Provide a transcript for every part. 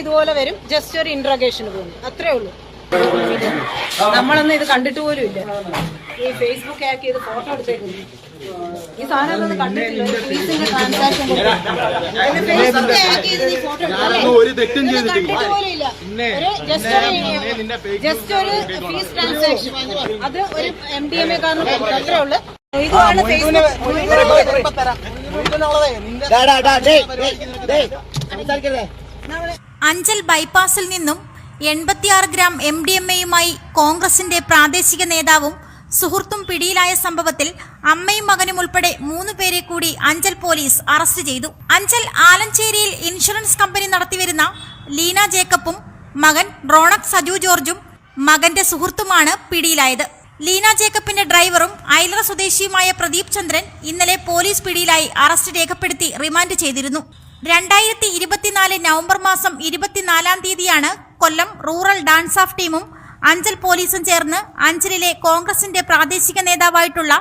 ഇതുപോലെ വരും, ജസ്റ്റ് ഒരു ഇന്ററോഗേഷന് പോകും, അത്രേ ഉള്ളൂ. നമ്മളൊന്നും ഇത് കണ്ടിട്ട് പോലും ഇല്ല. ഈ ഫേസ്ബുക്ക് ഹാക്ക് ചെയ്ത് ഫോട്ടോ എടുത്തേക്കുന്നു. ഈ സാധനം കണ്ടിട്ടില്ല. ഫീസിന്റെ ട്രാൻസാക്ഷൻ ഒരു തെറ്റും ചെയ്തിട്ടില്ല. ജസ്റ്റ് ഒരു ഫീസ് ട്രാൻസാക്ഷൻ, അത് ഒരു MDMA കാരന് അത്രേ ഉള്ളൂ. ഇതാണ് അഞ്ചൽ ബൈപ്പാസിൽ നിന്നും 86 ഗ്രാം MDMAയുമായി കോൺഗ്രസിന്റെ പ്രാദേശിക നേതാവും സുഹൃത്തും പിടിയിലായ സംഭവത്തിൽ അമ്മയും മകനും ഉൾപ്പെടെ 3 പേരെ കൂടി അഞ്ചൽ പോലീസ് അറസ്റ്റ് ചെയ്തു. അഞ്ചൽ ആലഞ്ചേരിയിൽ ഇൻഷുറൻസ് കമ്പനി നടത്തിവരുന്ന ലീന ജേക്കബും മകൻ റോണക് സജു ജോർജും മകന്റെ സുഹൃത്തുമാണ് പിടിയിലായത്. ലീന ജേക്കബിന്റെ ഡ്രൈവറും ഐലറ സ്വദേശിയുമായ പ്രദീപ് ചന്ദ്രൻ ഇന്നലെ പോലീസ് പിടിയിലായി അറസ്റ്റ് രേഖപ്പെടുത്തി റിമാൻഡ് ചെയ്തിരുന്നു. 2024 നവംബർ മാസം 24-ാം തീയതിയാണ് കൊല്ലം റൂറൽ ഡാൻസ് ഓഫ് ടീമും അഞ്ചൽ പോലീസും ചേർന്ന് അഞ്ചലിലെ കോൺഗ്രസിന്റെ പ്രാദേശിക നേതാവായിട്ടുള്ള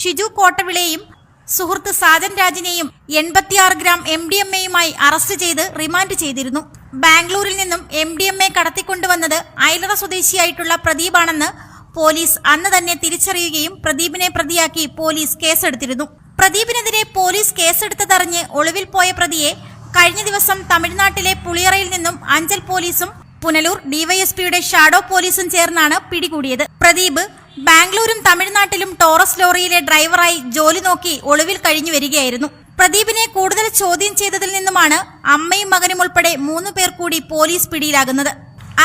ഷിജു കോട്ടവിളയെയും സുഹൃത്ത് സാജൻ രാജിനെയും 86 ഗ്രാം MDMAയുമായി അറസ്റ്റ് ചെയ്ത് റിമാൻഡ് ചെയ്തിരുന്നു. ബാംഗ്ലൂരിൽ നിന്നും MDMA കടത്തിക്കൊണ്ടുവന്നത് ഐലറ സ്വദേശിയായിട്ടുള്ള പ്രദീപാണെന്ന് പോലീസ് അന്ന് തന്നെ തിരിച്ചറിയുകയും പ്രദീപിനെ പ്രതിയാക്കി പോലീസ് കേസെടുത്തിരുന്നു. പ്രദീപിനെതിരെ പോലീസ് കേസെടുത്തതറിഞ്ഞ് ഒളിവിൽ പോയ പ്രതിയെ കഴിഞ്ഞ ദിവസം തമിഴ്നാട്ടിലെ പുളിയറയിൽ നിന്നും അഞ്ചൽ പോലീസും പുനലൂർ ഡിവൈഎസ്പിയുടെ ഷാഡോ പോലീസും ചേർന്നാണ് പിടികൂടിയത്. പ്രദീപ് ബാംഗ്ലൂരും തമിഴ്നാട്ടിലും ടോറസ് ലോറിയിലെ ഡ്രൈവറായി ജോലി നോക്കി ഒളിവിൽ കഴിഞ്ഞു വരികയായിരുന്നു. പ്രദീപിനെ കൂടുതൽ ചോദ്യം ചെയ്തതിൽ നിന്നുമാണ് അമ്മയും മകനും ഉൾപ്പെടെ 3 പേർ കൂടി പോലീസ് പിടിയിലാകുന്നത്.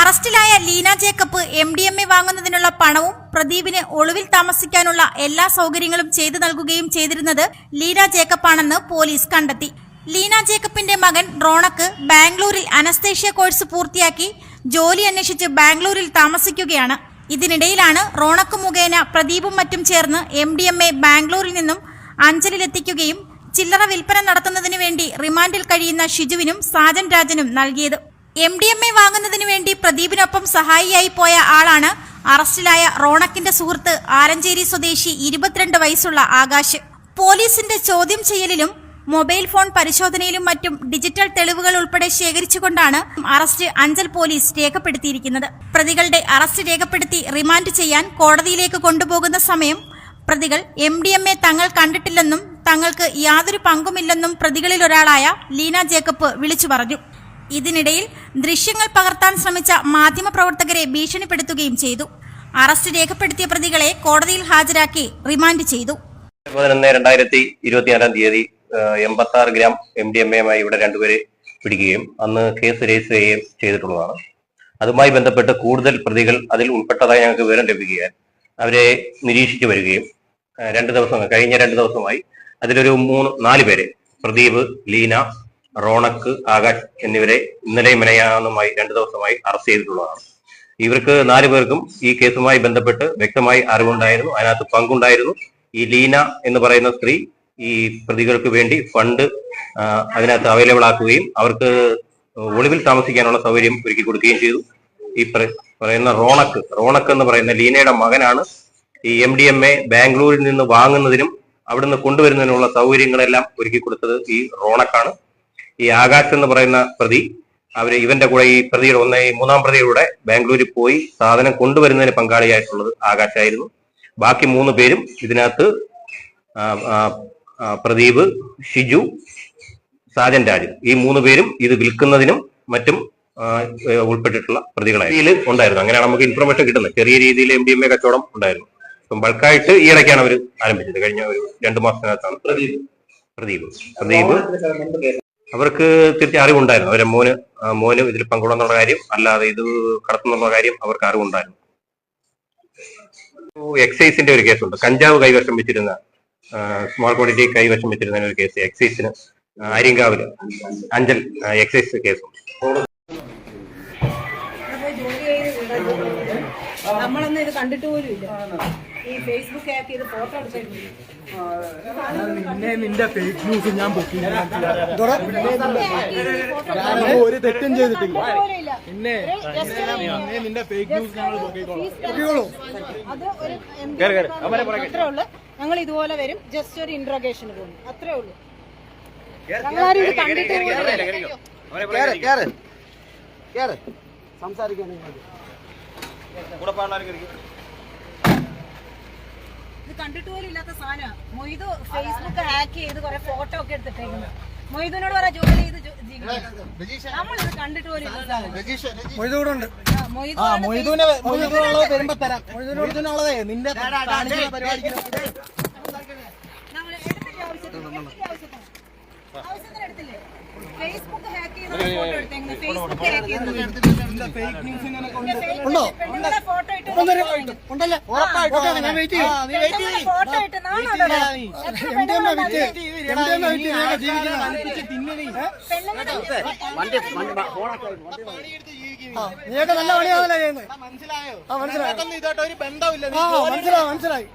അറസ്റ്റിലായ ലീന ജേക്കബ് MDMA വാങ്ങുന്നതിനുള്ള പണവും പ്രദീപിന് ഒളിവിൽ താമസിക്കാനുള്ള എല്ലാ സൗകര്യങ്ങളും ചെയ്തു നൽകുകയും ചെയ്തിരുന്നത് ലീന ജേക്കബാണെന്ന് പോലീസ് കണ്ടെത്തി. ലീന ജേക്കബിന്റെ മകൻ റോണക്ക് ബാംഗ്ലൂരിൽ അനസ്തേഷ്യ കോഴ്സ് പൂർത്തിയാക്കി ജോലി അന്വേഷിച്ച് ബാംഗ്ലൂരിൽ താമസിക്കുകയാണ്. ഇതിനിടയിലാണ് റോണക്ക് മുഖേന പ്രദീപും മറ്റും ചേർന്ന് MDMA ബാംഗ്ലൂരിൽ നിന്നും അഞ്ചലിലെത്തിക്കുകയും ചില്ലറ വിൽപ്പന നടത്തുന്നതിനു വേണ്ടി റിമാൻഡിൽ കഴിയുന്ന ഷിജുവിനും സാജൻ രാജനും നൽകിയത്. MDMA വാങ്ങുന്നതിനു വേണ്ടി പ്രദീപിനൊപ്പം സഹായിയായി പോയ ആളാണ് അറസ്റ്റിലായ റോണക്കിന്റെ സുഹൃത്ത് ആലഞ്ചേരി സ്വദേശി 22 വയസ്സുള്ള ആകാശ്. പോലീസിന്റെ ചോദ്യം ചെയ്യലിലും മൊബൈൽ ഫോൺ പരിശോധനയിലും മറ്റും ഡിജിറ്റൽ തെളിവുകൾ ഉൾപ്പെടെ ശേഖരിച്ചുകൊണ്ടാണ് അറസ്റ്റ് അഞ്ചൽ പോലീസ് രേഖപ്പെടുത്തിയിരിക്കുന്നത്. പ്രതികളുടെ അറസ്റ്റ് രേഖപ്പെടുത്തി റിമാൻഡ് ചെയ്യാൻ കോടതിയിലേക്ക് കൊണ്ടുപോകുന്ന സമയം പ്രതികൾ MDMA തങ്ങൾ കണ്ടിട്ടില്ലെന്നും തങ്ങൾക്ക് യാതൊരു പങ്കുമില്ലെന്നും പ്രതികളിൽ ഒരാളായ ലീന ജേക്കബ് വിളിച്ചു പറഞ്ഞു. ഇതിനിടയിൽ ദൃശ്യങ്ങൾ പകർത്താൻ ശ്രമിച്ച മാധ്യമപ്രവർത്തകരെ ഭീഷണിപ്പെടുത്തുകയും ചെയ്തു. അറസ്റ്റ് രേഖപ്പെടുത്തിയ പ്രതികളെ കോടതിയിൽ ഹാജരാക്കി റിമാൻഡ് ചെയ്തു. 11/2024 തീയതി 86 ഗ്രാം MDMAയുമായി ഇവിടെ 2 പേരെ പിടിക്കുകയും അന്ന് കേസ് രജിസ്റ്റർ ചെയ്യുകയും ചെയ്തിട്ടുള്ളതാണ്. അതുമായി ബന്ധപ്പെട്ട് കൂടുതൽ പ്രതികൾ അതിൽ ഉൾപ്പെട്ടതായി ഞങ്ങൾക്ക് വിവരം ലഭിക്കുകയും അവരെ നിരീക്ഷിച്ചു വരികയും കഴിഞ്ഞ 2 ദിവസമായി അതിലൊരു 4 പേരെ പ്രദീപ്, ലീന, റോണക്ക്, ആകാശ് എന്നിവരെ ഇന്നലെയും മെനയാന്നുമായി 2 ദിവസമായി അറസ്റ്റ് ചെയ്തിട്ടുള്ളതാണ്. ഇവർക്ക് 4 പേർക്കും ഈ കേസുമായി ബന്ധപ്പെട്ട് വ്യക്തമായി അറിവുണ്ടായിരുന്നു, അതിനകത്ത് പങ്കുണ്ടായിരുന്നു. ഈ ലീന എന്ന് പറയുന്ന സ്ത്രീ ഈ പ്രതികൾക്ക് വേണ്ടി ഫണ്ട് അതിനകത്ത് അവൈലബിൾ ആക്കുകയും അവർക്ക് ഒളിവിൽ താമസിക്കാനുള്ള സൗകര്യം ഒരുക്കി കൊടുക്കുകയും ചെയ്തു. ഈ പറയുന്ന റോണക്ക് എന്ന് പറയുന്ന ലീനയുടെ മകനാണ് ഈ MDMA ബാംഗ്ലൂരിൽ നിന്ന് വാങ്ങുന്നതിനും അവിടുന്ന് കൊണ്ടുവരുന്നതിനുള്ള സൗകര്യങ്ങളെല്ലാം ഒരുക്കി കൊടുത്തത് ഈ റോണക്കാണ്. ഈ ആകാശ് എന്ന് പറയുന്ന പ്രതി ഇവന്റെ കൂടെ ഈ പ്രതിയുടെ 3-ാം പ്രതിയുടെ ബാംഗ്ലൂരിൽ പോയി സാധനം കൊണ്ടുവരുന്നതിന് പങ്കാളിയായിട്ടുള്ളത് ആകാശായിരുന്നു. ബാക്കി 3 പേരും ഇതിനകത്ത് പ്രദീപ്, ഷിജു, സാജൻ രാജ്, ഈ 3 പേരും ഇത് വിൽക്കുന്നതിനും മറ്റും ഉൾപ്പെട്ടിട്ടുള്ള പ്രതികളായി ഉണ്ടായിരുന്നു. അങ്ങനെയാണ് നമുക്ക് ഇൻഫർമേഷൻ കിട്ടുന്നത്. ചെറിയ രീതിയിൽ MDMA കച്ചവടം ഉണ്ടായിരുന്നു. ഇപ്പം ബൾക്കായിട്ട് ഈ ഇടയ്ക്കാണ് അവർ ആരംഭിച്ചത്. കഴിഞ്ഞ ഒരു 2 മാസത്തിനകത്താണ് പ്രദീപ് അവർക്ക് തീർച്ചയായും അറിവുണ്ടായിരുന്നു. അവരെ മോന് ഇതിൽ പങ്കുണ്ടെന്നുള്ള കാര്യം, അല്ലാതെ ഇത് കടത്തുന്നുള്ള കാര്യം അവർക്ക് അറിവുണ്ടായിരുന്നു. എക്സൈസിന്റെ ഒരു കേസുണ്ട്. കഞ്ചാവ് കൈവശം വെച്ചിരുന്ന, സ്മോൾ ക്വാണ്ടിറ്റി കൈവശം വെച്ചിരുന്ന ഒരു കേസ് എക്സൈസിന് അരിങ്കാവില് അഞ്ചൽ എക്സൈസ് കേസുണ്ട്. നമ്മളൊന്നും ഇത് കണ്ടിട്ട് പോലും ഇല്ല. ഈ ഫേസ്ബുക്ക് ഹാക്ക് ചെയ്ത് ഫോട്ടോ എടുത്തേക്കുന്നു. നിന്റെ ഫേക്ക് ന്യൂസ് ഞാൻ ഒരു തെറ്റും ചെയ്തിട്ടില്ല. നിന്റെ ഫേക്ക് ന്യൂസ് ഞങ്ങൾ അത്രേ ഉള്ളു. ഞങ്ങൾ ഇതുപോലെ വരും, ജസ്റ്റ് ഒരു ഇന്ററോഗേഷന് പോകും, അത്രേ ഉള്ളൂ. ഞങ്ങളാരും ഇത് കണ്ടിട്ട് പോലും ഇത് കണ്ടിട്ട് പോലും ഇല്ലാത്ത സാധനമാണ്. മൊയ്തു ഫേസ്ബുക്ക് ഹാക്ക് ചെയ്ത് കുറെ ഫോട്ടോ ഒക്കെ എടുത്തിട്ടേക്കുന്നത്. മൊയ്തുവിനോട് പറയാ ജോലി ചെയ്ത് ജീവിക്കണം. നമ്മളിത് കണ്ടിട്ട് പോലും ഇല്ല സാധനം. മൊയ്തുവിനുള്ളത് വരുമ്പോ തരാം. മൊയ്തുവിനുള്ളതേ നിന്റെ കാണിക്കുന്ന പരിപാടിക്ക് നമ്മൾ എടുത്തില്ല ആവശ്യത്തിന് എടുത്തില്ലേ? ഫേസ്ബുക്ക് ഹാക്ക് ചെയ്ത് ഫോട്ടോ എടുത്തേക്കുന്നത്. ഫേസ്ബുക്ക് ഹാക്ക് ചെയ്ത് ഫേക്ക് ന്യൂസിനെ പെണ്ണുങ്ങളെ ഫോട്ടോ ഇട്ട് ഉണ്ടല്ലേ? ഉറപ്പായിട്ടും ഞാൻ വെയിറ്റ് ചെയ്യും. ഫോട്ടോ ഇട്ട് നീയൊക്കെ നല്ല പണിയാണല്ലോ ചെയ്യുന്നത്. മനസ്സിലായോ? മനസ്സിലായി. ഇതായിട്ട് ഒരു ബന്ധമില്ല. മനസ്സിലായി.